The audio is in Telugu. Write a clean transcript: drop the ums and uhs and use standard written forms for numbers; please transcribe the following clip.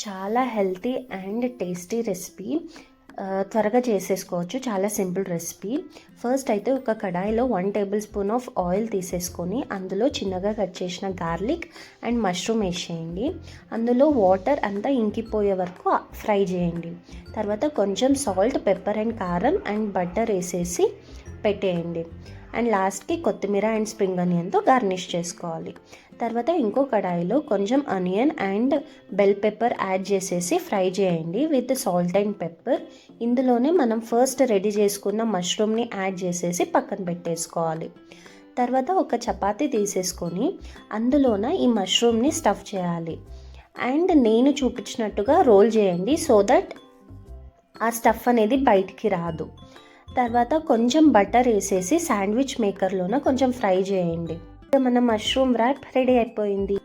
చాలా హెల్తీ అండ్ టేస్టీ రెసిపీ. త్వరగా చేసేసుకోవచ్చు. చాలా సింపుల్ రెసిపీ. ఫస్ట్ అయితే ఒక కడాయిలో 1 టేబుల్ స్పూన్ ఆఫ్ ఆయిల్ తీసేసుకొని అందులో చిన్నగా కట్ చేసిన గార్లిక్ అండ్ మష్రూమ్ వేసేయండి. అందులో వాటర్ అంతా ఇంకిపోయే వరకు ఫ్రై చేయండి. తర్వాత కొంచెం సాల్ట్, పెప్పర్ అండ్ కారం అండ్ బటర్ వేసేసి పెట్టేయండి. అండ్ లాస్ట్కి కొత్తిమీర అండ్ స్ప్రింగ్ ఆనియన్తో గార్నిష్ చేసుకోవాలి. తర్వాత ఇంకో కడాయిలో కొంచెం onion and bell pepper add చేసేసి ఫ్రై చేయండి విత్ సాల్ట్ అండ్ పెప్పర్. ఇందులోనే మనం ఫస్ట్ రెడీ చేసుకున్న మష్రూమ్ని యాడ్ చేసేసి పక్కన పెట్టేసుకోవాలి. తర్వాత ఒక చపాతీ తీసేసుకొని అందులోన ఈ మష్రూమ్ని స్టఫ్ చేయాలి. అండ్ నేను చూపించినట్టుగా రోల్ చేయండి సో దట్ ఆ స్టఫ్ అనేది బయటికి రాదు. తర్వాత కొంచెం బటర్ వేసేసి శాండ్విచ్ మేకర్లోన కొంచెం ఫ్రై చేయండి. మన మష్రూమ్ ర్యాప్ రెడీ అయిపోయింది.